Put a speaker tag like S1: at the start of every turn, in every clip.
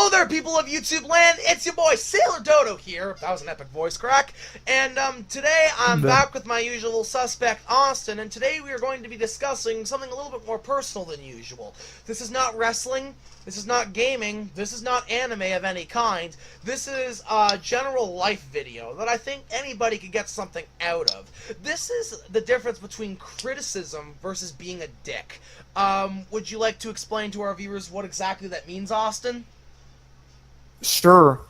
S1: Hello there, people of YouTube land. It's your boy Sailor Dodo here. That was an epic voice crack. And today I'm back with my usual suspect, Austin. And today we are going to be discussing something a little bit more personal than usual. This is not wrestling. This is not gaming. This is not anime of any kind. This is a general life video that I think anybody could get something out of. This is the difference between criticism versus being a dick. Would you like to explain to our viewers what exactly that means, Austin?
S2: Sure.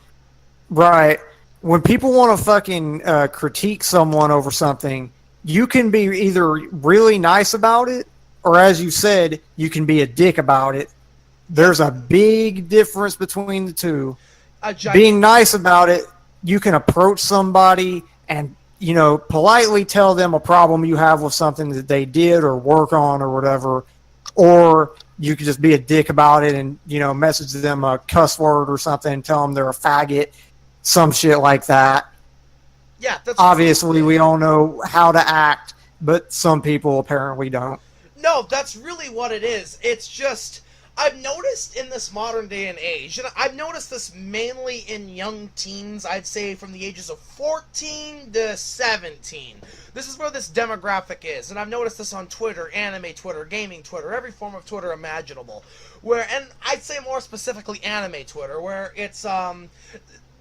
S2: Right. When people want to fucking critique someone over something, you can be either really nice about it, or as you said, you can be a dick about it. There's a big difference between the two. Being nice about it, you can approach somebody and, you know, politely tell them a problem you have with something that they did or work on or whatever, or you could just be a dick about it and, you know, message them a cuss word or something and tell them they're a faggot, some shit like that.
S1: Yeah, that's
S2: obviously we all know how to act, but some people apparently don't.
S1: No, that's really what it is. It's just, I've noticed in this modern day and age, and I've noticed this mainly in young teens, I'd say from the ages of 14 to 17. This is where this demographic is, and I've noticed this on Twitter, anime Twitter, gaming Twitter, every form of Twitter imaginable. And I'd say more specifically anime Twitter, where it's,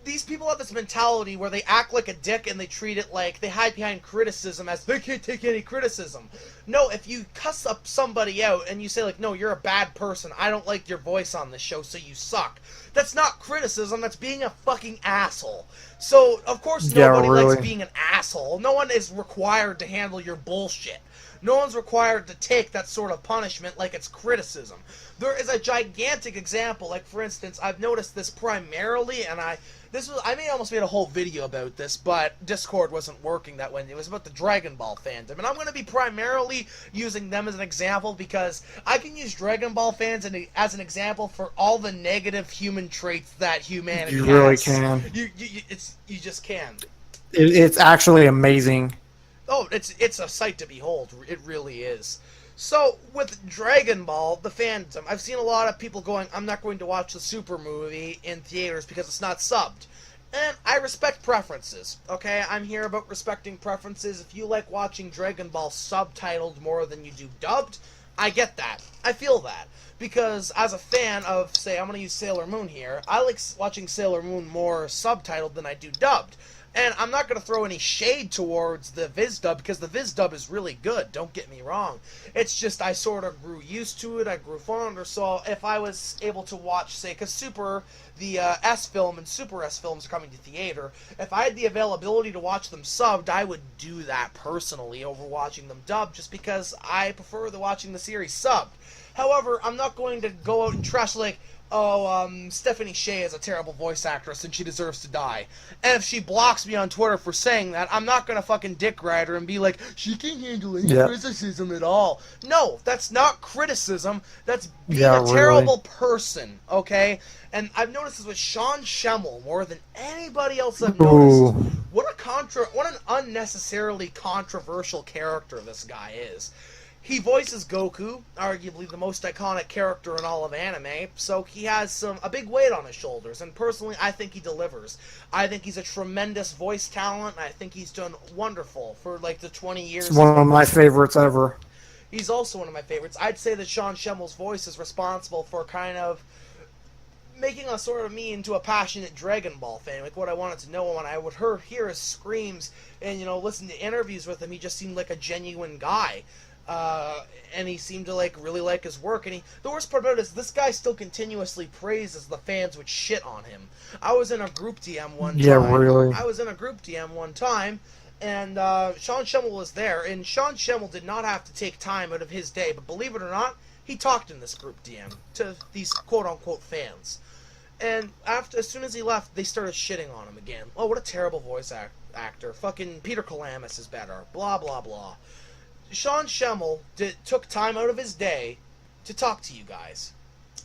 S1: these people have this mentality where they act like a dick and they treat it like they hide behind criticism as they can't take any criticism. No, if you cuss up somebody out and you say like, no, you're a bad person, I don't like your voice on this show, so you suck. That's not criticism, that's being a fucking asshole. So, of course, nobody likes being an asshole. No one is required to handle your bullshit. No one's required to take that sort of punishment like it's criticism. There is a gigantic example, like for instance, I've noticed this primarily, and I almost made a whole video about this, but Discord wasn't working that way. It was about the Dragon Ball fandom, and I'm going to be primarily using them as an example because I can use Dragon Ball fans as an example for all the negative human traits that humanity has.
S2: You really can.
S1: You just can.
S2: It's actually amazing.
S1: Oh, it's a sight to behold. It really is. So, with Dragon Ball, the fandom, I've seen a lot of people going, I'm not going to watch the Super movie in theaters because it's not subbed. And I respect preferences, okay? I'm here about respecting preferences. If you like watching Dragon Ball subtitled more than you do dubbed, I get that. I feel that. Because as a fan of, say, I'm going to use Sailor Moon here, I like watching Sailor Moon more subtitled than I do dubbed. And I'm not going to throw any shade towards the Viz dub, because the Viz dub is really good, don't get me wrong. It's just I sort of grew used to it, I grew fonder, so if I was able to watch, say, because the S-Film and Super S-Films are coming to theater, if I had the availability to watch them subbed, I would do that personally over watching them dubbed, just because I prefer watching the series subbed. However, I'm not going to go out and trash, like, Stephanie Sheh is a terrible voice actress and she deserves to die. And if she blocks me on Twitter for saying that, I'm not gonna fucking dick ride her and be like, she can't handle any criticism at all. No, that's not criticism. That's being a terrible person, okay? And I've noticed this with Sean Schemmel more than anybody else I've noticed. What an unnecessarily controversial character this guy is. He voices Goku, arguably the most iconic character in all of anime, so he has a big weight on his shoulders, and personally, I think he delivers. I think he's a tremendous voice talent, and I think he's done wonderful for, like, the 20 years.
S2: It's one of my favorites ever.
S1: He's also one of my favorites. I'd say that Sean Schemmel's voice is responsible for kind of making a sort of me into a passionate Dragon Ball fan. Like, what I wanted to know when I would hear his screams and, you know, listen to interviews with him, he just seemed like a genuine guy. And he seemed to really like his work, and the worst part about it is this guy still continuously praises the fans would shit on him. I was in a group DM one time.
S2: Yeah, really.
S1: I was in a group DM one time, and Sean Schemmel was there, and Sean Schemmel did not have to take time out of his day, but believe it or not, he talked in this group DM to these quote-unquote fans. And as soon as he left, they started shitting on him again. Oh, what a terrible voice actor. Fucking Peter Kalamis is better. Blah, blah, blah. Sean Schemmel took time out of his day to talk to you guys.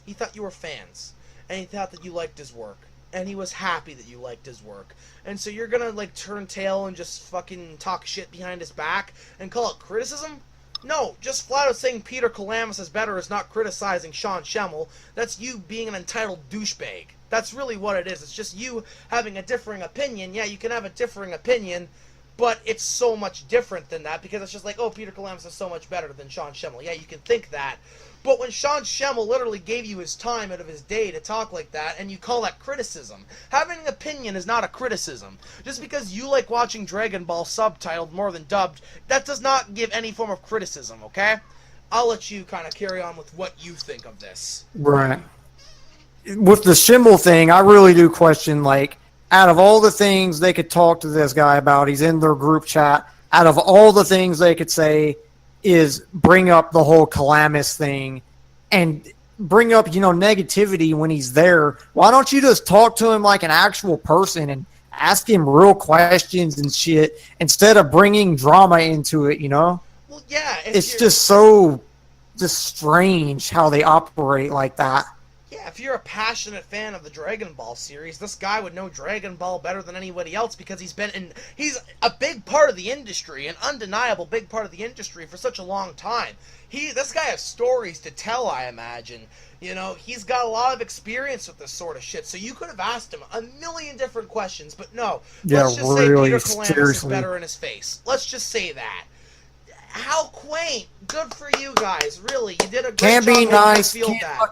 S1: He thought you were fans, and he thought that you liked his work, and he was happy that you liked his work. And so you're gonna, like, turn tail and just fucking talk shit behind his back and call it criticism? No, just flat out saying Peter Kalamis is better is not criticizing Sean Schemmel. That's you being an entitled douchebag. That's really what it is. It's just you having a differing opinion. Yeah, you can have a differing opinion, but it's so much different than that because it's just like, oh, Peter Kalamis is so much better than Sean Schemmel. Yeah, you can think that. But when Sean Schemmel literally gave you his time out of his day to talk like that, and you call that criticism, having an opinion is not a criticism. Just because you like watching Dragon Ball subtitled more than dubbed, that does not give any form of criticism, okay? I'll let you kind of carry on with what you think of this.
S2: Right. With the Schemmel thing, I really do question, like, out of all the things they could talk to this guy about, he's in their group chat, out of all the things they could say is bring up the whole Kalamis thing and bring up, negativity when he's there. Why don't you just talk to him like an actual person and ask him real questions and shit instead of bringing drama into it,
S1: Well, yeah.
S2: It's just so strange how they operate like that.
S1: Yeah, if you're a passionate fan of the Dragon Ball series, this guy would know Dragon Ball better than anybody else because he's a big part of the industry, an undeniable big part of the industry for such a long time. This guy has stories to tell, I imagine. He's got a lot of experience with this sort of shit, so you could have asked him a million different questions, but no.
S2: Yeah,
S1: let's just
S2: really,
S1: say Peter Kalamis
S2: seriously.
S1: is better in his face. Let's just say that. How quaint. Good for you guys, really. You did a great
S2: Can't
S1: job
S2: be
S1: making me
S2: nice.
S1: feel bad.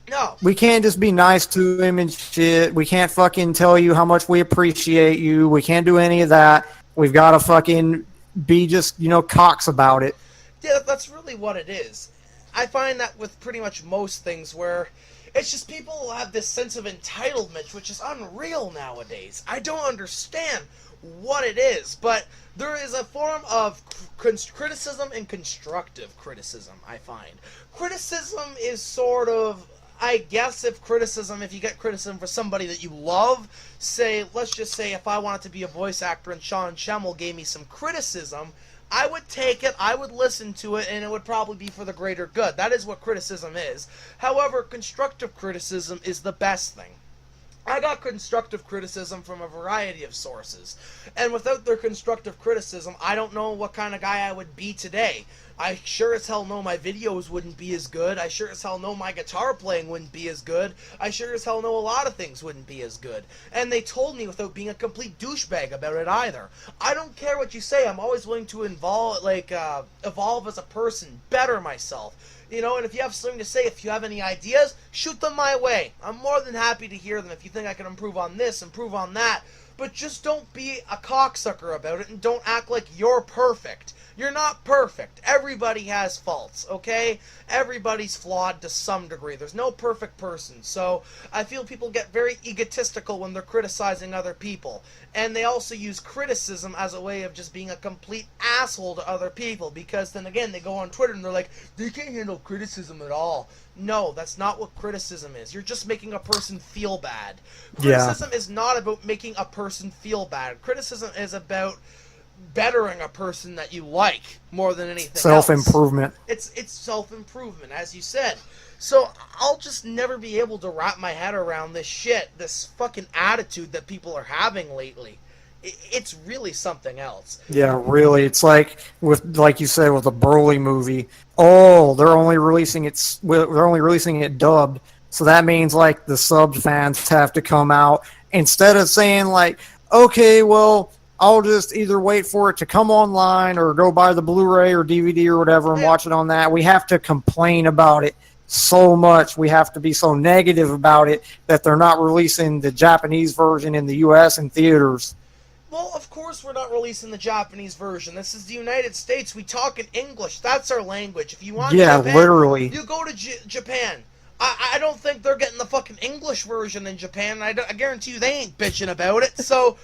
S1: No.
S2: We can't just be nice to him and shit. We can't fucking tell you how much we appreciate you. We can't do any of that. We've got to fucking be just, cocks about it.
S1: Yeah, that's really what it is. I find that with pretty much most things where it's just people have this sense of entitlement, which is unreal nowadays. I don't understand what it is, but there is a form of criticism and constructive criticism, I find. Criticism is sort of, I guess if you get criticism for somebody that you love, let's just say if I wanted to be a voice actor and Sean Schemmel gave me some criticism, I would take it, I would listen to it, and it would probably be for the greater good. That is what criticism is. However, constructive criticism is the best thing. I got constructive criticism from a variety of sources, and without their constructive criticism, I don't know what kind of guy I would be today. I sure as hell know my videos wouldn't be as good. I sure as hell know my guitar playing wouldn't be as good. I sure as hell know a lot of things wouldn't be as good. And they told me without being a complete douchebag about it either. I don't care what you say. I'm always willing to evolve as a person, better myself. And if you have something to say, if you have any ideas, shoot them my way. I'm more than happy to hear them if you think I can improve on this, improve on that. But just don't be a cocksucker about it and don't act like you're perfect. You're not perfect. Everybody has faults, okay? Everybody's flawed to some degree. There's no perfect person. So I feel people get very egotistical when they're criticizing other people. And they also use criticism as a way of just being a complete asshole to other people. Because then again, they go on Twitter and they're like, they can't handle criticism at all. No, that's not what criticism is. You're just making a person feel bad. Criticism is not about making a person feel bad. Criticism is about bettering a person that you like more than anything else.
S2: Self-improvement.
S1: It's self-improvement, as you said. So I'll just never be able to wrap my head around this shit, this fucking attitude that people are having lately. It's really something else.
S2: Yeah, really. It's like you said, with the Broly movie. Oh, they're only releasing it dubbed. So that means like the sub fans have to come out instead of saying like, okay, well, I'll just either wait for it to come online or go buy the Blu-ray or DVD or whatever and watch it on that. We have to complain about it so much. We have to be so negative about it that they're not releasing the Japanese version in the U.S. in theaters.
S1: Well, of course we're not releasing the Japanese version. This is the United States. We talk in English. That's our language. If you want Japan,
S2: literally.
S1: You go to Japan. I don't think they're getting the fucking English version in Japan. I guarantee you they ain't bitching about it. So,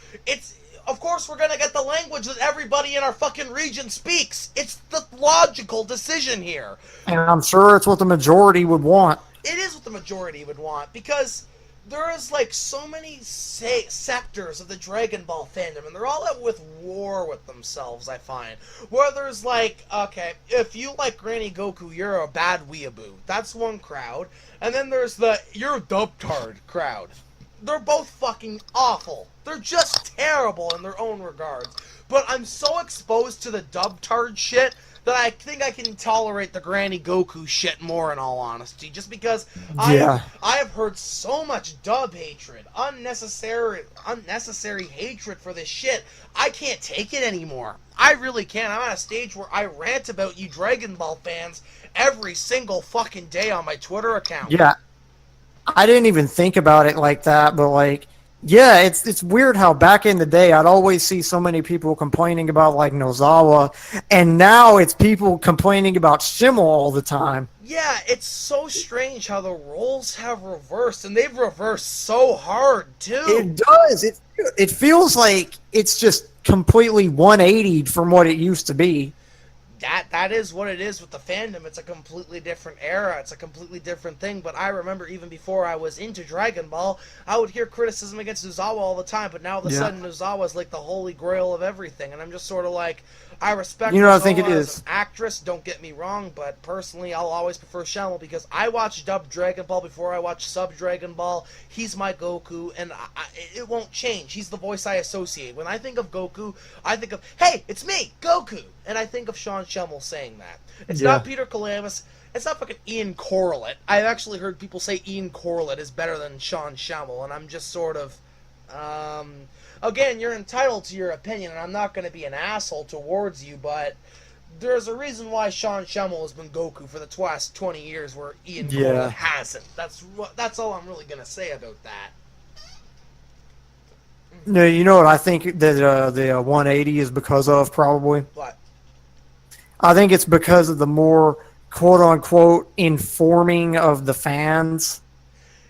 S1: of course we're going to get the language that everybody in our fucking region speaks. It's the logical decision here.
S2: And I'm sure it's what the majority would want.
S1: It is what the majority would want, because there is like so many sectors of the Dragon Ball fandom, and they're all at war with themselves, I find. Where there's like, okay, if you like Granny Goku, you're a bad weeaboo. That's one crowd. And then there's the you're a dubtard crowd. They're both fucking awful. They're just terrible in their own regards. But I'm so exposed to the dubtard shit that I think I can tolerate the Granny Goku shit more, in all honesty. Just because
S2: Yeah.
S1: I have heard so much dub hatred, unnecessary hatred for this shit. I can't take it anymore. I really can't. I'm at a stage where I rant about you Dragon Ball fans every single fucking day on my Twitter account.
S2: Yeah. I didn't even think about it like that, but like, yeah, it's weird how back in the day I'd always see so many people complaining about like Nozawa, and now it's people complaining about Shimmel all the time.
S1: Yeah, it's so strange how the roles have reversed, and they've reversed so hard too.
S2: It does. It feels like it's just completely 180'd from what it used to be.
S1: That is what it is with the fandom. It's a completely different era. It's a completely different thing. But I remember even before I was into Dragon Ball, I would hear criticism against Nozawa all the time. But now all of a sudden, Nozawa's like the holy grail of everything, and I'm just sort of like, I respect.
S2: You know, I think
S1: Nozawa
S2: it
S1: as
S2: is
S1: an actress. Don't get me wrong, but personally, I'll always prefer Shimmel because I watched dubbed Dragon Ball before I watched sub Dragon Ball. He's my Goku, and it won't change. He's the voice I associate. When I think of Goku, I think of, hey, it's me, Goku, and I think of Sean Shimmel saying that. It's not Peter Calamus. It's not fucking Ian Corlett. I've actually heard people say Ian Corlett is better than Sean Shimmel, and I'm just sort of, again, you're entitled to your opinion, and I'm not going to be an asshole towards you, but there's a reason why Sean Shimmel has been Goku for the past 20 years, where Ian Corlett hasn't. That's all I'm really going to say about that.
S2: No, you know what I think that the 180 is because of, probably?
S1: What?
S2: I think it's because of the more quote-unquote informing of the fans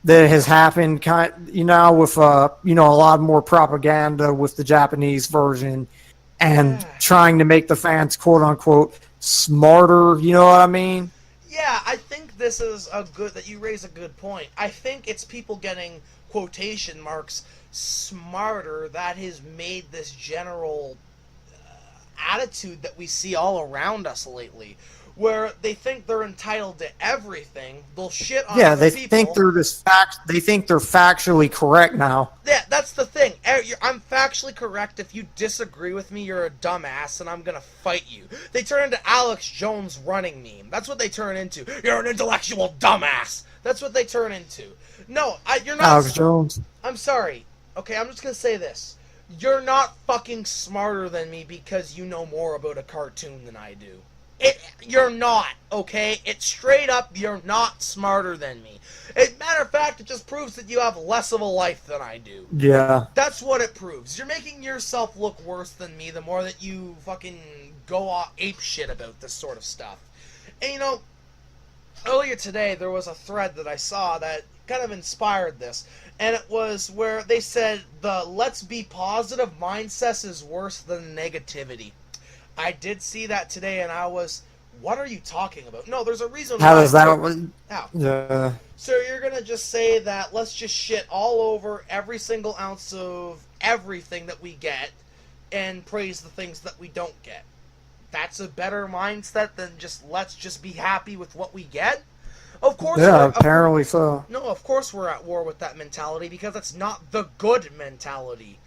S2: that has happened, with a lot more propaganda with the Japanese version and trying to make the fans quote-unquote smarter, you know what I mean?
S1: Yeah, I think this is that you raise a good point. I think it's people getting, quotation marks, smarter that has made this general attitude that we see all around us lately, where they think they're entitled to everything. They'll shit on other people.
S2: Think they're they think they're factually correct now.
S1: Yeah, that's the thing. I'm factually correct. If you disagree with me, you're a dumbass, and I'm gonna fight you. They turn into Alex Jones running meme. That's what they turn into. You're an intellectual dumbass. That's what they turn into. No, you're not.
S2: Alex Jones.
S1: I'm sorry. Okay, I'm just gonna say this. You're not fucking smarter than me because you know more about a cartoon than I do. You're not, okay? It's straight up, you're not smarter than me. Matter of fact, it just proves that you have less of a life than I do.
S2: Yeah.
S1: That's what it proves. You're making yourself look worse than me the more that you fucking go off ape shit about this sort of stuff. And earlier today there was a thread that I saw that kind of inspired this. And it was where they said the let's be positive mindset is worse than negativity. I did see that today, and I was, what are you talking about? No, there's a reason
S2: How
S1: why.
S2: does that...
S1: How?
S2: Yeah.
S1: So you're going to just say that let's just shit all over every single ounce of everything that we get and praise the things that we don't get. That's a better mindset than just let's just be happy with what we get? Of course.
S2: Yeah, apparently so.
S1: No, of course we're at war with that mentality because that's not the good mentality.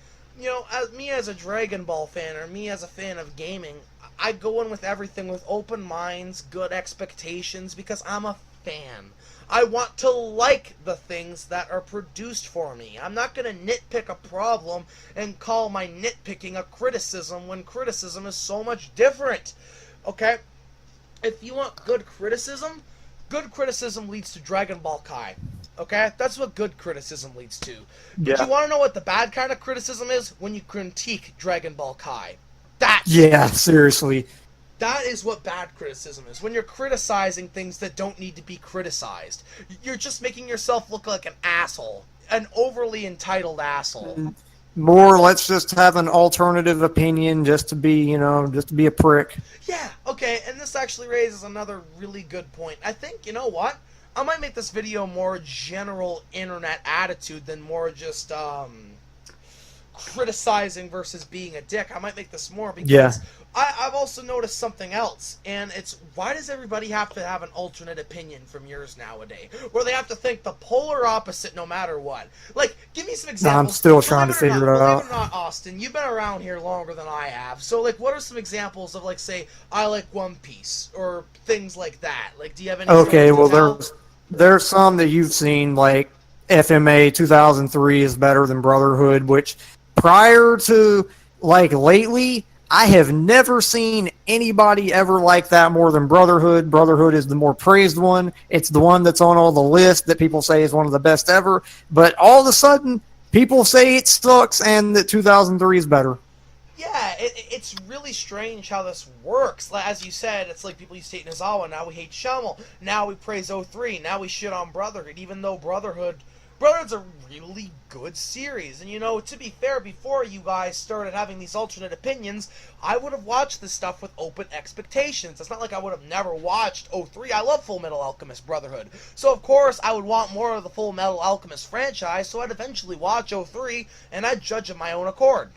S1: Me as a Dragon Ball fan, or me as a fan of gaming, I go in with everything with open minds, good expectations, because I'm a fan. I want to like the things that are produced for me. I'm not going to nitpick a problem and call my nitpicking a criticism when criticism is so much different. Okay? If you want good criticism leads to Dragon Ball Kai. Okay? That's what good criticism leads to.
S2: Yeah.
S1: But you want to know what the bad kind of criticism is? When you critique Dragon Ball Kai.
S2: Seriously.
S1: That is what bad criticism is. When you're criticizing things that don't need to be criticized. You're just making yourself look like an asshole. An overly entitled asshole.
S2: More, let's just have an alternative opinion just to be a prick.
S1: Yeah, okay, and this actually raises another really good point. I think, you know what? I might make this video more general internet attitude than more just, criticizing versus being a dick. I might make this more because
S2: Yeah.
S1: I've also noticed something else, and it's why does everybody have to have an alternate opinion from yours nowadays? Where they have to think the polar opposite no matter what. Like, give me some examples.
S2: I'm still trying to figure it out.
S1: Believe it or not, Austin, you've been around here longer than I have. So, like, what are some examples of, like, say, I like One Piece, or things like that? Like, do you have any
S2: Okay,
S1: stories to
S2: well,
S1: tell?
S2: there's some that you've seen, like FMA 2003 is better than Brotherhood, which prior to, like, lately, I have never seen anybody ever like that more than Brotherhood. Brotherhood is the more praised one. It's the one that's on all the lists that people say is one of the best ever. But all of a sudden, people say it sucks and that 2003 is better.
S1: Yeah, it's really strange how this works. As you said, it's like people used to hate Nozawa, now we hate Shummel. Now we praise '03, now we shit on Brotherhood, even though Brotherhood's a really good series. And, you know, to be fair, before you guys started having these alternate opinions, I would have watched this stuff with open expectations. It's not like I would have never watched '03. I love Full Metal Alchemist Brotherhood. So, of course, I would want more of the Full Metal Alchemist franchise, so I'd eventually watch '03, and I'd judge of my own accord.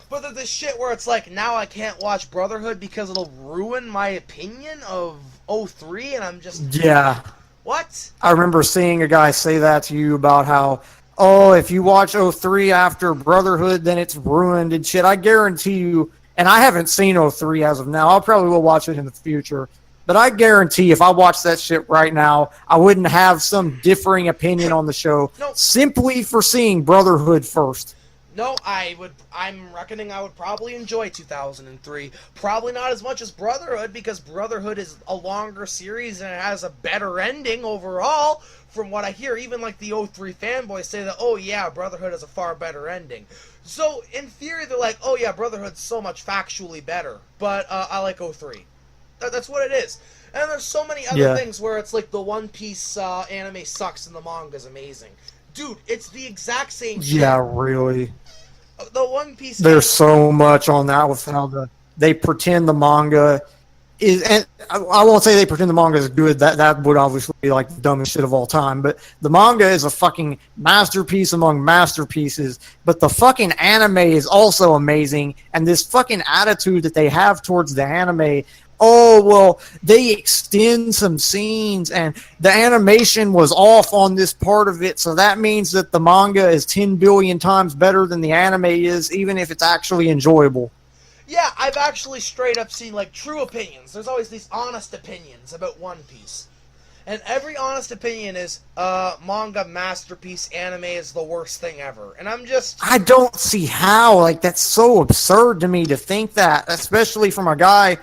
S1: But there's this shit where it's like, now I can't watch Brotherhood because it'll ruin my opinion of '03, and I'm just...
S2: Yeah.
S1: What?
S2: I remember seeing a guy say that to you about how, oh, if you watch '03 after Brotherhood, then it's ruined and shit. I guarantee you, and I haven't seen '03 as of now. I probably will watch it in the future. But I guarantee if I watched that shit right now, I wouldn't have some differing opinion on the show simply for seeing Brotherhood first.
S1: No, I'm reckoning I would probably enjoy 2003. Probably not as much as Brotherhood, because Brotherhood is a longer series and it has a better ending overall, from what I hear. Even like the '03 fanboys say that, oh yeah, Brotherhood has a far better ending. So, in theory, they're like, oh yeah, Brotherhood's so much factually better, but I like '03. That's what it is. And there's so many other things where it's like the One Piece anime sucks and the manga's amazing. Dude, it's the exact same shit.
S2: Yeah, really.
S1: The One Piece...
S2: There's so much on that with how they pretend the manga is, and I won't say they pretend the manga is good. That would obviously be like the dumbest shit of all time. But the manga is a fucking masterpiece among masterpieces. But the fucking anime is also amazing, and this fucking attitude that they have towards the anime. Oh, well, they extend some scenes, and the animation was off on this part of it, so that means that the manga is 10 billion times better than the anime is, even if it's actually enjoyable.
S1: Yeah, I've actually straight up seen, like, true opinions. There's always these honest opinions about One Piece. And every honest opinion is, manga masterpiece, anime is the worst thing ever. And I'm just...
S2: I don't see how. Like, that's so absurd to me to think that, especially from a guy...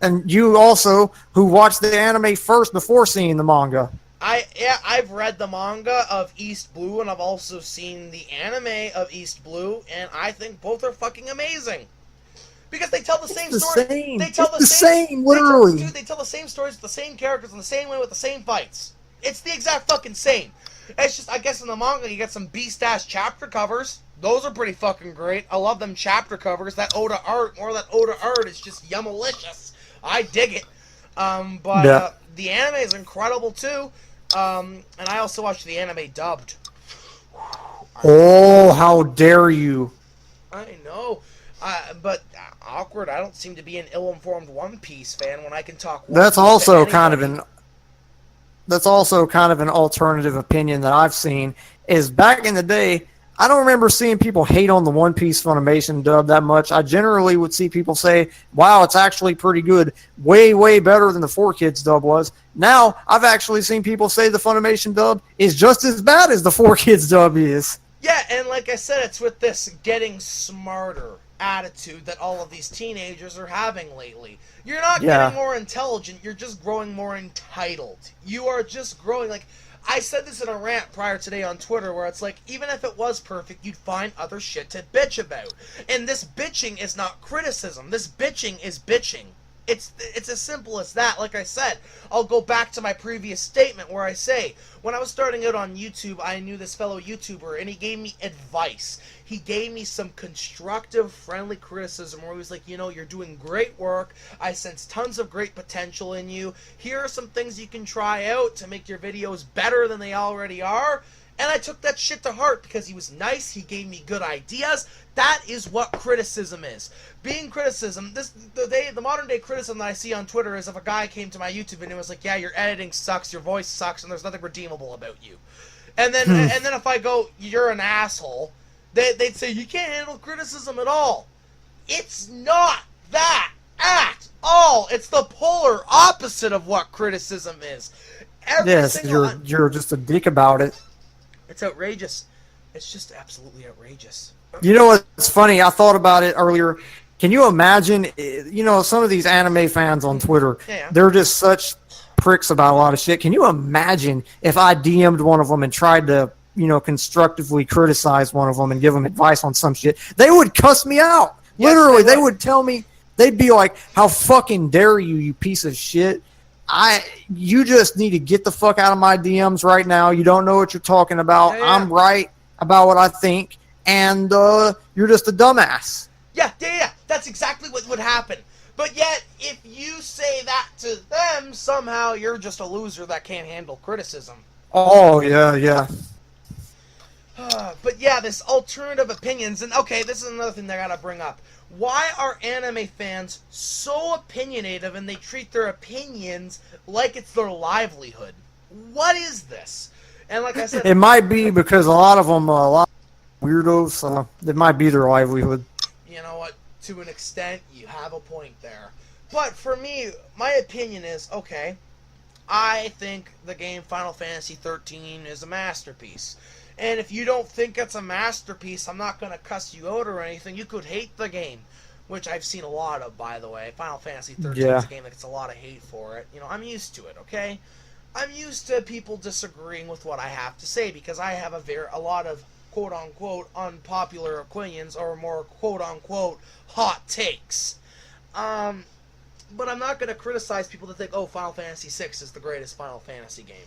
S2: And you also, who watched the anime first before seeing the manga.
S1: I've read the manga of East Blue, and I've also seen the anime of East Blue, and I think both are fucking amazing. Because they tell the same story. They tell the same,
S2: literally.
S1: They tell the same stories with the same characters in the same way with the same fights. It's the exact fucking same. It's just, I guess in the manga, you get some beast-ass chapter covers. Those are pretty fucking great. I love them chapter covers. That Oda art, more of that Oda art is just yummalicious. I dig it. The anime is incredible too. And I also watched the anime dubbed.
S2: Oh, how dare you!
S1: I know. But awkward. I don't seem to be an ill-informed One Piece fan when I can talk.
S2: That's also kind of an alternative opinion that I've seen. Is back in the day, I don't remember seeing people hate on the One Piece Funimation dub that much. I generally would see people say, wow, it's actually pretty good. Way, way better than the 4Kids dub was. Now, I've actually seen people say the Funimation dub is just as bad as the 4Kids dub is.
S1: Yeah, and like I said, it's with this getting smarter attitude that all of these teenagers are having lately. You're not getting more intelligent, you're just growing more entitled. You are just growing, like... I said this in a rant prior today on Twitter where it's like, even if it was perfect, you'd find other shit to bitch about. And this bitching is not criticism. This bitching is bitching. It's as simple as that. Like I said, I'll go back to my previous statement where I say, when I was starting out on YouTube, I knew this fellow YouTuber, and he gave me advice. He gave me some constructive, friendly criticism where he was like, you know, you're doing great work. I sense tons of great potential in you. Here are some things you can try out to make your videos better than they already are. And I took that shit to heart because he was nice, he gave me good ideas. That is what criticism is. Being criticism, the modern day criticism that I see on Twitter is if a guy came to my YouTube video and was like, yeah, your editing sucks, your voice sucks, and there's nothing redeemable about you. And then if I go, you're an asshole, they'd say, you can't handle criticism at all. It's not that at all. It's the polar opposite of what criticism is.
S2: Yes, you're just a dick about it.
S1: It's outrageous. It's just absolutely outrageous.
S2: You know what's funny? I thought about it earlier. Can you imagine, some of these anime fans on Twitter, they're just such pricks about a lot of shit. Can you imagine if I DM'd one of them and tried to, constructively criticize one of them and give them advice on some shit? They would cuss me out. Yes, literally, they would tell me, they'd be like, how fucking dare you, you piece of shit. You just need to get the fuck out of my DMs right now. You don't know what you're talking about. Yeah. I'm right about what I think, and you're just a dumbass.
S1: Yeah. That's exactly what would happen. But yet, if you say that to them, somehow you're just a loser that can't handle criticism.
S2: Oh, yeah.
S1: But yeah, this alternative opinions, and okay, this is another thing that I gotta bring up. Why are anime fans so opinionated and they treat their opinions like it's their livelihood? What is this? And like I said,
S2: it might be because a lot of them are a lot of weirdos, so it might be their livelihood.
S1: You know what? To an extent, you have a point there. But for me, my opinion is, okay, I think the game Final Fantasy 13 is a masterpiece. And if you don't think it's a masterpiece, I'm not going to cuss you out or anything. You could hate the game, which I've seen a lot of, by the way. Final Fantasy 13 is a game that gets a lot of hate for it. I'm used to it, okay? I'm used to people disagreeing with what I have to say because I have a lot of quote-unquote unpopular opinions or more quote-unquote hot takes. But I'm not going to criticize people that think, oh, Final Fantasy 6 is the greatest Final Fantasy game.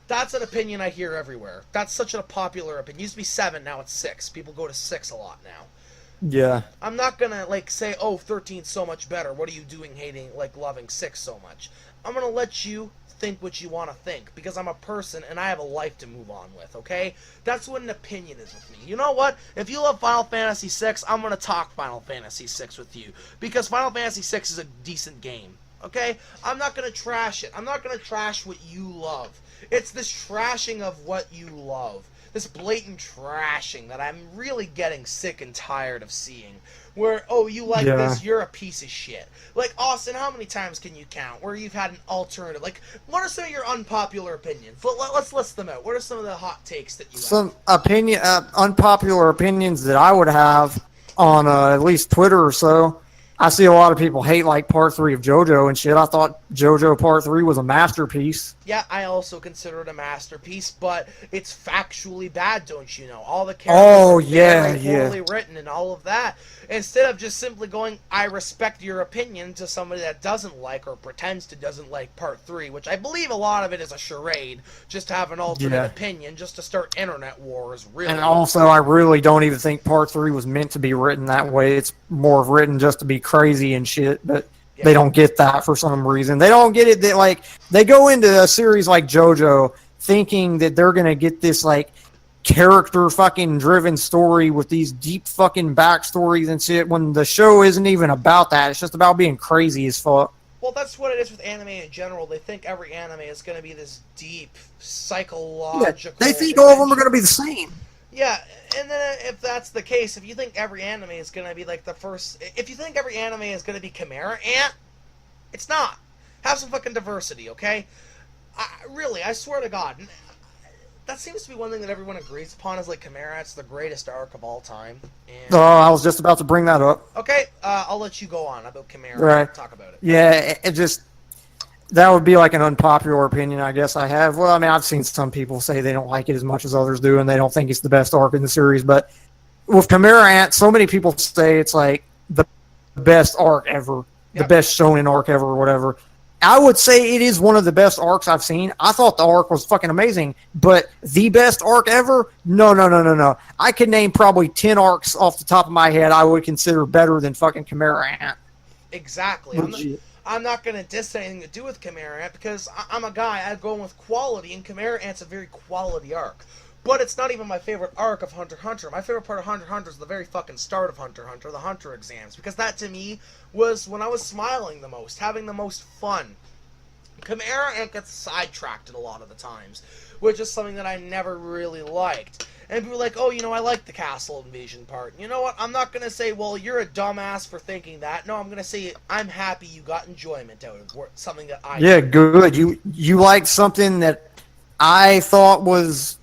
S1: That's an opinion I hear everywhere. That's such a popular opinion. It used to be 7, now it's 6. People go to 6 a lot now.
S2: Yeah.
S1: I'm not going to, say, oh, 13's so much better. What are you doing loving 6 so much? I'm going to let you think what you want to think, because I'm a person and I have a life to move on with, okay? That's what an opinion is with me. You know what? If you love Final Fantasy VI, I'm going to talk Final Fantasy VI with you, because Final Fantasy VI is a decent game, okay? I'm not going to trash it. I'm not going to trash what you love. It's this trashing of what you love. This blatant trashing that I'm really getting sick and tired of seeing. Where, oh, you like this, you're a piece of shit. Like, Austin, how many times can you count where you've had an alternative? Like, what are some of your unpopular opinions? Let's list them out. What are some of the hot takes that you have?
S2: Unpopular opinions that I would have on at least Twitter or so. I see a lot of people hate, Part 3 of JoJo and shit. I thought JoJo Part 3 was a masterpiece.
S1: Yeah, I also consider it a masterpiece, but it's factually bad, don't you know? All the characters are very poorly written and all of that. Instead of just simply going, I respect your opinion, to somebody that doesn't like or pretends to doesn't like Part 3, which I believe a lot of it is a charade, just to have an alternate opinion, just to start internet wars, really. And
S2: also, I really don't even think Part 3 was meant to be written that way. It's more written just to be crazy and shit, but they don't get that for some reason. They don't get it that, they go into a series like JoJo thinking that they're going to get this, character fucking driven story with these deep fucking backstories and shit, when the show isn't even about that. It's just about being crazy as fuck.
S1: Well, that's what it is with anime in general. They think every anime is going to be this deep psychological.
S2: They think all of them are going to be the same.
S1: Yeah, and then if that's the case, if you think every anime is going to be the first, if you think every anime is going to be Chimera Ant, it's not. Have some fucking diversity, okay? I swear to God. That seems to be one thing that everyone agrees upon, is Chimera Ant's the greatest arc of all time. And
S2: I was just about to bring that up.
S1: Okay, I'll let you go on about Chimera.
S2: Right.
S1: Talk about it.
S2: Yeah, it just, that would be an unpopular opinion, I guess I have. Well, I mean, I've seen some people say they don't like it as much as others do, and they don't think it's the best arc in the series. But with Chimera Ant, so many people say it's the best arc ever, the best shonen arc ever, or whatever. I would say it is one of the best arcs I've seen. I thought the arc was fucking amazing, but the best arc ever? No. I could name probably 10 arcs off the top of my head I would consider better than fucking Chimera Ant.
S1: Exactly. I'm not going to diss anything to do with Chimera Ant, because I'm a guy, I go with quality, and Chimera Ant's a very quality arc. But it's not even my favorite arc of Hunter x Hunter. My favorite part of Hunter x Hunter is the very fucking start of Hunter x Hunter, the Hunter exams, because that to me was when I was smiling the most, having the most fun. Chimera Ant gets sidetracked a lot of the times, which is something that I never really liked. And people are like, oh, I like the castle invasion part. You know what? I'm not going to say, well, you're a dumbass for thinking that. No, I'm going to say I'm happy you got enjoyment out of something that I
S2: Yeah, good. You liked something that I thought was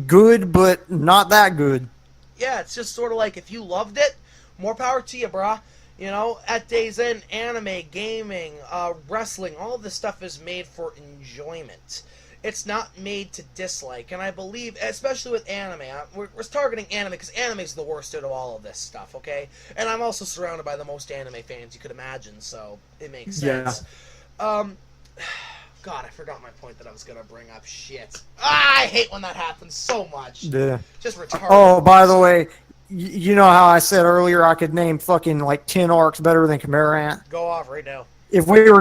S2: good, but not that good.
S1: Yeah, it's just sort of like, if you loved it, more power to you, brah. At Days End, anime, gaming, wrestling, all of this stuff is made for enjoyment. It's not made to dislike, and I believe, especially with anime, we're targeting anime because anime is the worst out of all of this stuff, okay? And I'm also surrounded by the most anime fans you could imagine, so it makes sense. Yeah. God, I forgot my point that I was going to bring up. Shit. I hate when that happens so much.
S2: Yeah.
S1: Just retarded.
S2: Oh, by the way, you know how I said earlier I could name fucking like 10 arcs better than Chimera Ant?
S1: Go off right now.
S2: If we were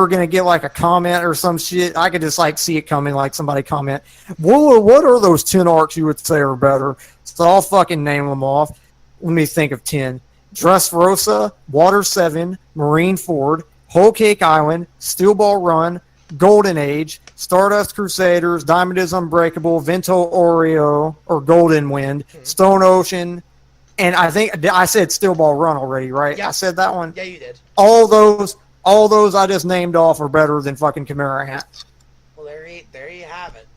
S2: gonna get like a comment or some shit, I could just like see it coming, like somebody comment, what are those 10 arcs you would say are better? So I'll fucking name them off. Let me think of 10. Dressrosa, Water 7, Marine Ford, Whole Cake Island, Steel Ball Run, Golden Age, Stardust Crusaders, Diamond is Unbreakable, Vento Oreo, or Golden Wind, Stone Ocean, and I think I said Steel Ball Run already, right?
S1: Yeah.
S2: I said that one?
S1: Yeah, you did.
S2: All those I just named off are better than fucking Chimera Ant.
S1: Well, there you have it.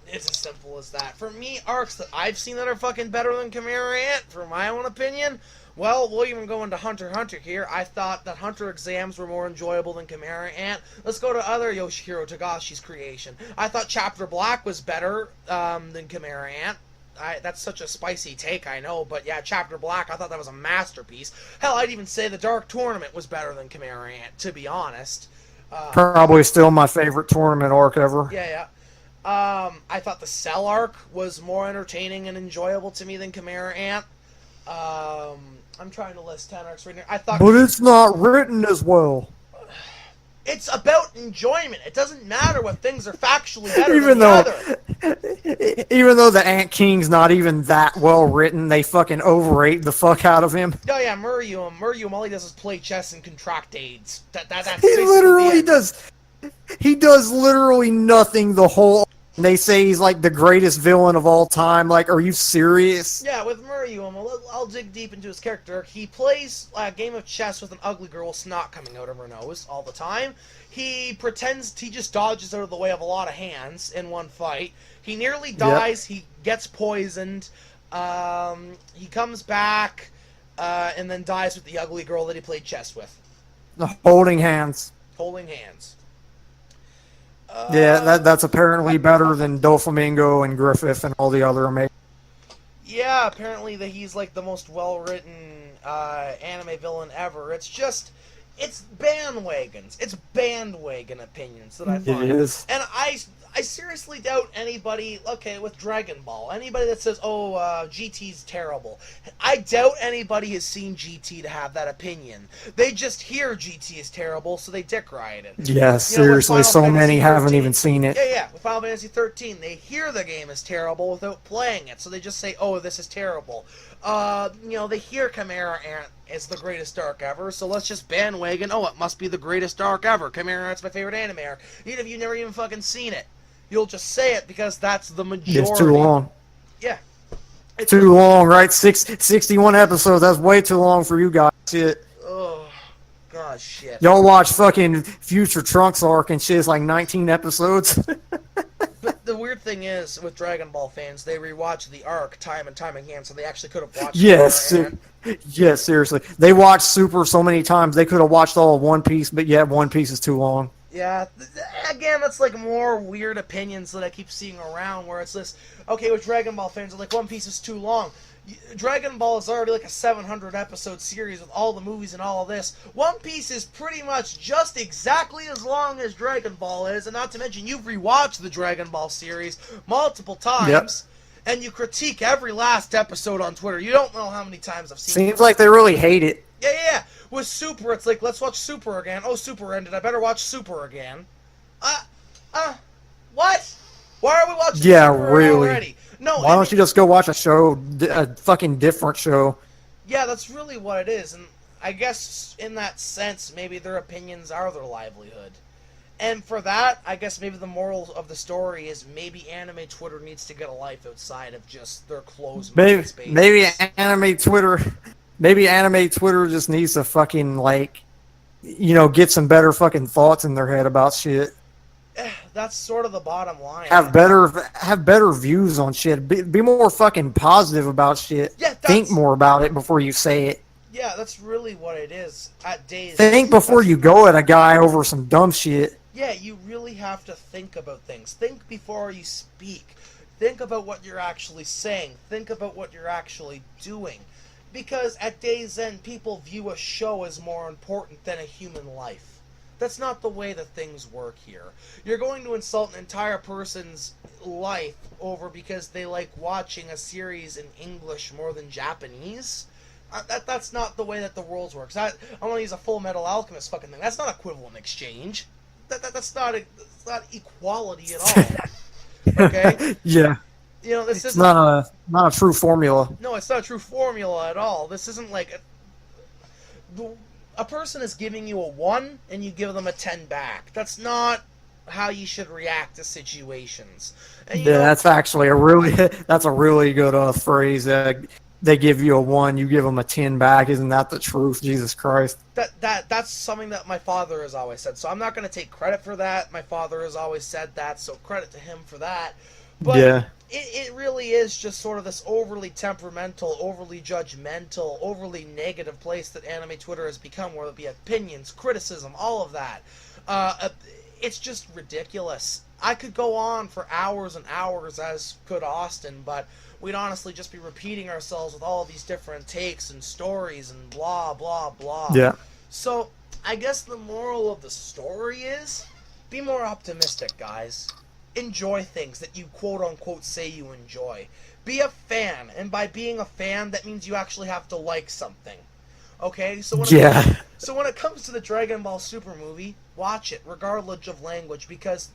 S1: It's as simple as that. For me, arcs that I've seen that are fucking better than Chimera Ant, for my own opinion, well, we'll even go into Hunter x Hunter here. I thought that Hunter exams were more enjoyable than Chimera Ant. Let's go to other Yoshihiro Togashi's creation. I thought Chapter Black was better than Chimera Ant. That's such a spicy take, I know, but yeah, Chapter Black, I thought that was a masterpiece. Hell, I'd even say the Dark Tournament was better than Chimera Ant, to be honest.
S2: Probably still my favorite tournament arc ever.
S1: Yeah. I thought the Cell arc was more entertaining and enjoyable to me than Chimera Ant. I'm trying to list 10 arcs right now.
S2: But it's not written as well.
S1: It's about enjoyment. It doesn't matter what things are factually better than the other.
S2: Even though the Ant King's not even that well written, they fucking overrate the fuck out of him.
S1: Oh yeah, Muryum, all he does is play chess and contract AIDS. That's
S2: he literally does. He does literally nothing the whole. And they say he's like the greatest villain of all time. Like, are you serious?
S1: Yeah, with Muryum, I'll dig deep into his character. He plays a game of chess with an ugly girl with snot coming out of her nose all the time. He pretends he just dodges out of the way of a lot of hands in one fight. He nearly dies. Yep. He gets poisoned. He comes back and then dies with the ugly girl that he played chess with.
S2: Holding hands.
S1: Holding hands.
S2: Yeah, that's apparently better than Doflamingo and Griffith and all the other amazing.
S1: Yeah, apparently that he's like the most well-written anime villain ever. It's bandwagons. It's bandwagon opinions that I find.
S2: It is.
S1: And I seriously doubt anybody, okay, with Dragon Ball, anybody that says, GT's terrible. I doubt anybody has seen GT to have that opinion. They just hear GT is terrible, so they dick riot it.
S2: Yeah, seriously, so many haven't even seen it.
S1: Yeah, with Final Fantasy 13, they hear the game is terrible without playing it, so they just say, oh, this is terrible. They hear Chimera Ant is the greatest arc ever, so let's just bandwagon, it must be the greatest arc ever. Chimera Ant's my favorite anime arc. Even if you've never even fucking seen it. You'll just say it because that's the majority.
S2: It's too long.
S1: Yeah.
S2: It's too long, right? 61 episodes, that's way too long for you guys. Shit.
S1: Oh, God, shit.
S2: Y'all watch fucking Future Trunks arc and shit, it's like 19 episodes.
S1: But the weird thing is, with Dragon Ball fans, they rewatch the arc time and time again, so they actually could have watched
S2: Yes, seriously. They watched Super so many times, they could have watched all of One Piece, but yet One Piece is too long.
S1: Yeah, again, that's like more weird opinions that I keep seeing around, where it's this, okay, with Dragon Ball fans, like, One Piece is too long. Dragon Ball is already like a 700-episode series with all the movies and all of this. One Piece is pretty much just exactly as long as Dragon Ball is, and not to mention, you've rewatched the Dragon Ball series multiple times, and you critique every last episode on Twitter. You don't know how many times I've seen it.
S2: Seems like they really hate it.
S1: Yeah. With Super, it's like, let's watch Super again. Oh, Super ended. I better watch Super again. What? Why are we watching Super
S2: really?
S1: already? No,
S2: Why don't you just go watch a show, a fucking different show?
S1: Yeah, that's really what it is, and I guess in that sense, maybe their opinions are their livelihood. And for that, I guess maybe the moral of the story is maybe anime Twitter needs to get a life outside of just their closed
S2: Maybe,
S1: spaces.
S2: maybe anime Twitter just needs to fucking like, get some better fucking thoughts in their head about shit.
S1: That's sort of the bottom line.
S2: Have better views on shit. Be more fucking positive about shit.
S1: Yeah,
S2: think more about it before you say it.
S1: Yeah, that's really what it is. At days,
S2: think before you go at a guy over some dumb shit.
S1: Yeah, you really have to think about things. Think before you speak. Think about what you're actually saying. Think about what you're actually doing. Because at day's end, people view a show as more important than a human life. That's not the way that things work here. You're going to insult an entire person's life over because they like watching a series in English more than Japanese? That's not the way that the world works. I want to use a Full Metal Alchemist fucking thing. That's not equivalent exchange. That's not equality at all. Okay?
S2: Yeah.
S1: This
S2: it's
S1: isn't
S2: not a true formula.
S1: No, it's not a true formula at all. This isn't like a person is giving you a 1 and you give them a 10 back. That's not how you should react to situations. And,
S2: that's actually a really good phrase. They give you a 1, you give them a 10 back. Isn't that the truth? Jesus Christ.
S1: That's something that my father has always said. So I'm not going to take credit for that. My father has always said that, so credit to him for that. But
S2: yeah.
S1: It really is just sort of this overly temperamental, overly judgmental, overly negative place that anime Twitter has become, whether it be opinions, criticism, all of that. It's just ridiculous. I could go on for hours and hours, as could Austin, but we'd honestly just be repeating ourselves with all these different takes and stories and blah, blah, blah.
S2: Yeah.
S1: So, I guess the moral of the story is, be more optimistic, guys. Enjoy things that you quote-unquote say you enjoy. Be a fan, and by being a fan, that means you actually have to like something. Okay? So when it comes to the Dragon Ball Super movie, watch it, regardless of language, because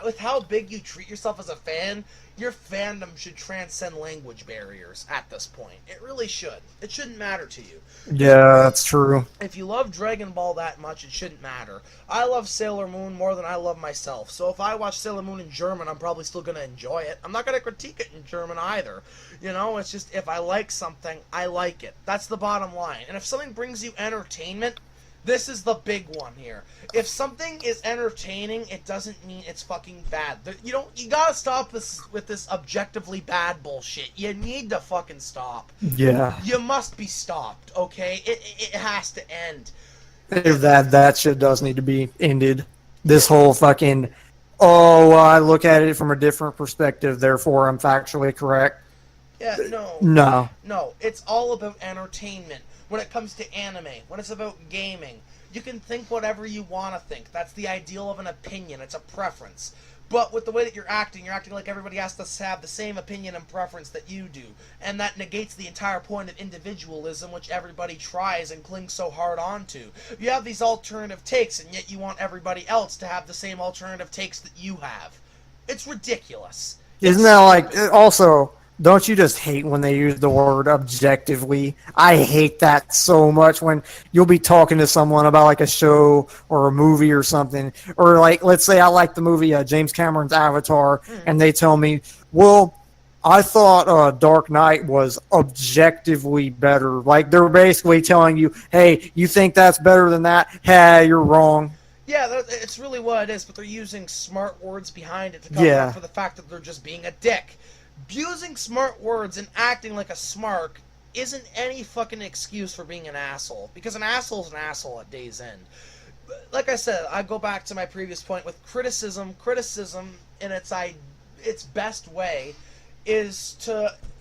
S1: with how big you treat yourself as a fan, your fandom should transcend language barriers at this point. It really should. It shouldn't matter to you.
S2: Yeah, that's true.
S1: If you love Dragon Ball that much, it shouldn't matter. I love Sailor Moon more than I love myself, so if I watch Sailor Moon in German, I'm probably still going to enjoy it. I'm not going to critique it in German either. It's just, if I like something, I like it. That's the bottom line. And if something brings you entertainment, this is the big one here. If something is entertaining, it doesn't mean it's fucking bad. You gotta stop with this objectively bad bullshit. You need to fucking stop.
S2: Yeah.
S1: You must be stopped, okay? It has to end.
S2: That shit does need to be ended. This whole fucking, I look at it from a different perspective, therefore I'm factually correct.
S1: Yeah,
S2: No.
S1: No, it's all about entertainment. When it comes to anime, when it's about gaming, you can think whatever you want to think. That's the ideal of an opinion. It's a preference. But with the way that you're acting like everybody has to have the same opinion and preference that you do. And that negates the entire point of individualism, which everybody tries and clings so hard onto. You have these alternative takes, and yet you want everybody else to have the same alternative takes that you have. It's ridiculous.
S2: Isn't that like, also, don't you just hate when they use the word objectively? I hate that so much when you'll be talking to someone about like a show or a movie or something. Or like, let's say I like the movie James Cameron's Avatar, and they tell me, well, I thought Dark Knight was objectively better. Like, they're basically telling you, hey, you think that's better than that? Hey, you're wrong.
S1: Yeah, it's really what it is, but they're using smart words behind it to cover up for the fact that they're just being a dick. Using smart words and acting like a smark isn't any fucking excuse for being an asshole. Because an asshole is an asshole at day's end. Like I said, I go back to my previous point with criticism. Criticism in its best way is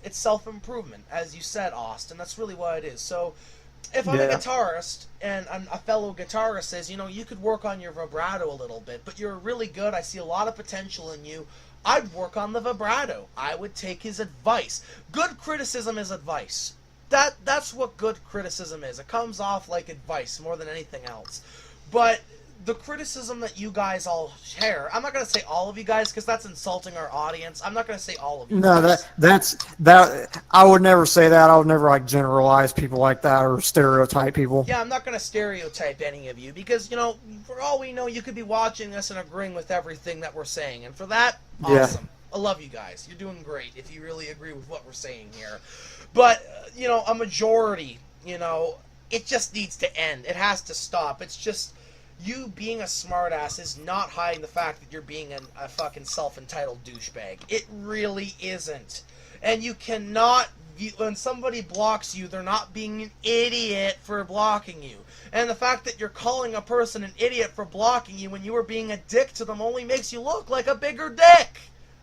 S1: it's self-improvement, as you said, Austin. That's really what it is. So, if I'm a guitarist and a fellow guitarist says, you could work on your vibrato a little bit, but you're really good, I see a lot of potential in you, I'd work on the vibrato. I would take his advice. Good criticism is advice. That's what good criticism is. It comes off like advice more than anything else. But the criticism that you guys all share, I'm not going to say all of you guys because that's insulting our audience. I'm not going to say all of you
S2: No,
S1: guys.
S2: that I would never say that. I would never like generalize people like that or stereotype people.
S1: Yeah, I'm not going to stereotype any of you because, you know, for all we know, you could be watching this and agreeing with everything that we're saying. And for that, awesome. I love you guys. You're doing great if you really agree with what we're saying here. But, you know, a majority, you know, it just needs to end. It has to stop. It's just, you being a smartass is not hiding the fact that you're being a fucking self-entitled douchebag. It really isn't. And you cannot, when somebody blocks you, they're not being an idiot for blocking you. And the fact that you're calling a person an idiot for blocking you when you were being a dick to them only makes you look like a bigger dick.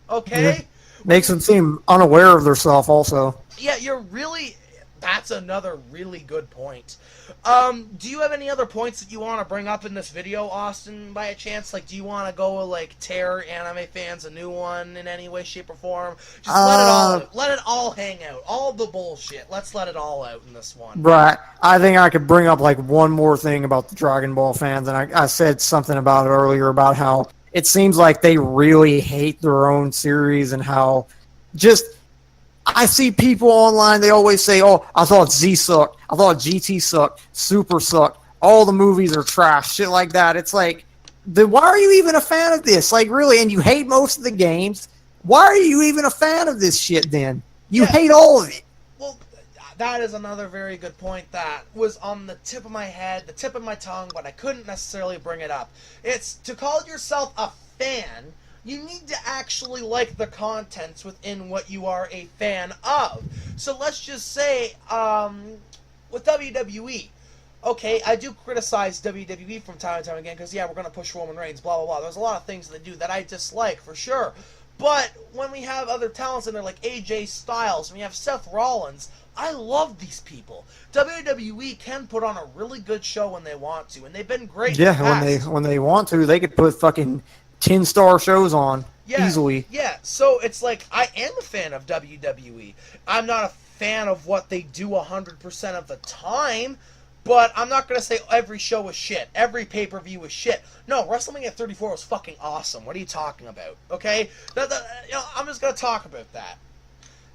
S1: Okay?
S2: Yeah. Makes them seem unaware of themselves also.
S1: Yeah, you're really... That's another really good point. Do you have any other points that you want to bring up in this video, Austin, by a chance? Like, do you want to go, like, tear anime fans a new one in any way, shape, or form? Just let it all hang out. All the bullshit. Let's let it all out in this one.
S2: Right. I think I could bring up, like, one more thing about the Dragon Ball fans, and I said something about it earlier about how it seems like they really hate their own series and how just... I see people online, they always say, oh, I thought Z sucked. I thought GT sucked. Super sucked. All the movies are trash. Shit like that. It's like, then why are you even a fan of this? Like, really? And you hate most of the games. Why are you even a fan of this shit then? You hate all of it.
S1: Well, that is another very good point that was on the tip of my head, the tip of my tongue, but I couldn't necessarily bring it up. It's to call yourself a fan... You need to actually like the contents within what you are a fan of. So let's just say, with WWE, okay, I do criticize WWE from time to time again, because, yeah, we're going to push Roman Reigns, blah, blah, blah. There's a lot of things they do that I dislike, for sure. But when we have other talents in there, like AJ Styles, and we have Seth Rollins, I love these people. WWE can put on a really good show when they want to, and they've been great in the past.
S2: when they want to, they could put fucking 10-star shows on easily.
S1: Yeah, so it's like, I am a fan of WWE. I'm not a fan of what they do 100% of the time, but I'm not going to say every show was shit. Every pay-per-view was shit. No, WrestleMania 34 was fucking awesome. What are you talking about? Okay? I'm just going to talk about that.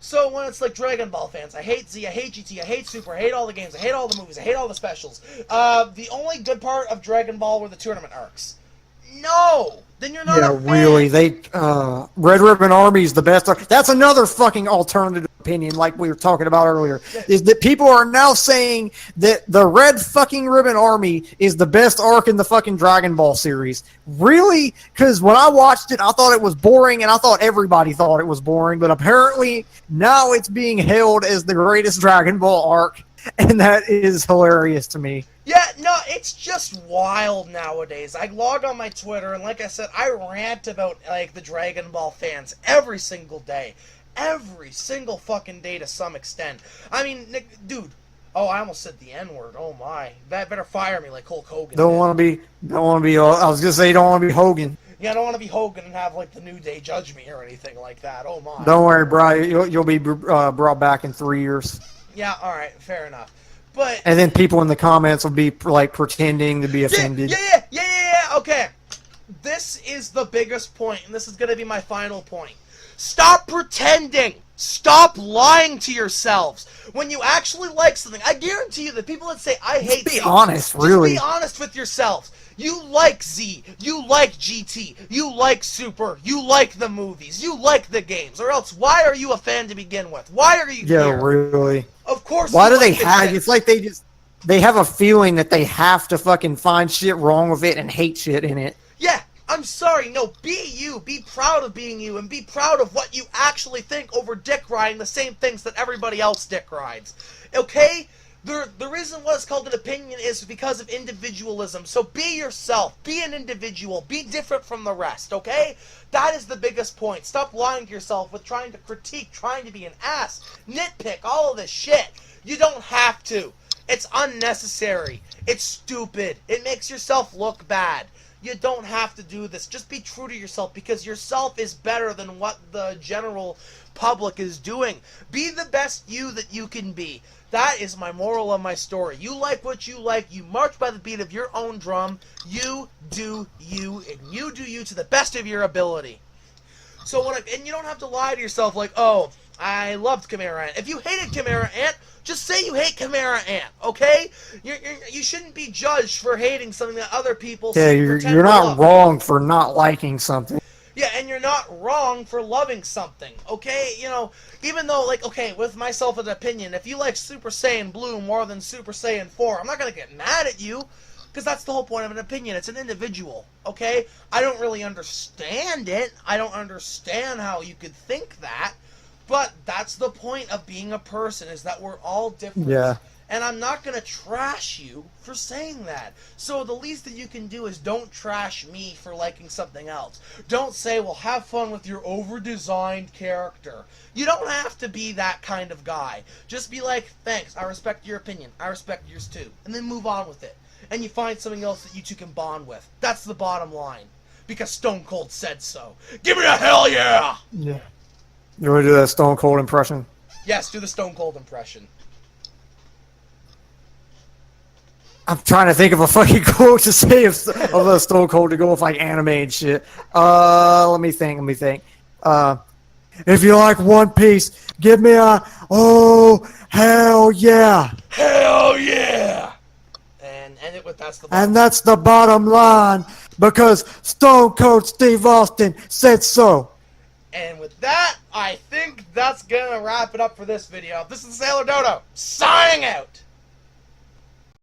S1: So when it's like Dragon Ball fans, I hate Z, I hate GT, I hate Super, I hate all the games, I hate all the movies, I hate all the specials. The only good part of Dragon Ball were the tournament arcs. No! Then you're not a fan.
S2: Really. Red Ribbon Army is the best arc. That's another fucking alternative opinion, like we were talking about earlier, is that people are now saying that the Red fucking Ribbon Army is the best arc in the fucking Dragon Ball series. Really? Because when I watched it, I thought it was boring, and I thought everybody thought it was boring, but apparently now it's being held as the greatest Dragon Ball arc, and that is hilarious to me.
S1: Yeah, no, it's just wild nowadays. I log on my Twitter, and like I said, I rant about, like, the Dragon Ball fans every single day. Every single fucking day to some extent. I mean, dude, oh, I almost said the N-word. Oh, my. That better fire me like Hulk Hogan.
S2: Don't want to be, I was going to say, you don't want to be Hogan.
S1: Yeah, I don't want to be Hogan and have, like, the New Day judge me or anything like that. Oh, my.
S2: Don't worry, Brian. You'll be brought back in 3 years.
S1: Yeah, all right, fair enough. But
S2: and then people in the comments will be like pretending to be offended.
S1: Yeah. Okay. This is the biggest point, and this is going to be my final point. Stop pretending. Stop lying to yourselves. When you actually like something, I guarantee you that people that say, I hate
S2: Z. Be honest, really.
S1: Just be honest with yourselves. You like Z. You like GT. You like Super. You like the movies. You like the games. Or else, why are you a fan to begin with? Why are you here?
S2: Really.
S1: Of course.
S2: Why do they have? It's like they have a feeling that they have to fucking find shit wrong with it and hate shit in it.
S1: Yeah. I'm sorry, no, be you, be proud of being you, and be proud of what you actually think over dick riding the same things that everybody else dick rides. Okay? The reason why it's called an opinion is because of individualism, so be yourself, be an individual, be different from the rest, okay? That is the biggest point. Stop lying to yourself with trying to critique, trying to be an ass, nitpick, all of this shit. You don't have to. It's unnecessary. It's stupid. It makes yourself look bad. You don't have to do this. Just be true to yourself, because yourself is better than what the general public is doing. Be the best you that you can be. That is my moral of my story. You like what you like. You march by the beat of your own drum. You do you, and you do you to the best of your ability. So and you don't have to lie to yourself like, oh, I loved Chimera Ant. If you hated Chimera Ant, just say you hate Chimera Ant, okay? You shouldn't be judged for hating something that other people
S2: you're not wrong for not liking something.
S1: Yeah, and you're not wrong for loving something, okay? You know, even though, like, okay, with myself as an opinion, if you like Super Saiyan Blue more than Super Saiyan 4, I'm not going to get mad at you, because that's the whole point of an opinion. It's an individual, okay? I don't really understand it. I don't understand how you could think that, but that's the point of being a person, is that we're all different.
S2: Yeah.
S1: And I'm not going to trash you for saying that. So the least that you can do is don't trash me for liking something else. Don't say, well, have fun with your over-designed character. You don't have to be that kind of guy. Just be like, thanks, I respect your opinion. I respect yours too. And then move on with it. And you find something else that you two can bond with. That's the bottom line. Because Stone Cold said so. Give me a hell yeah!
S2: Yeah. You want to do that Stone Cold impression?
S1: Yes, do the Stone Cold impression.
S2: I'm trying to think of a fucking quote to say of a Stone Cold to go with like anime and shit. Let me think. If you like One Piece, give me a oh hell yeah.
S1: Hell yeah! And end it with
S2: that's the bottom line because Stone Cold Steve Austin said so.
S1: And with that, I think that's gonna wrap it up for this video. This is Sailor Dodo signing out.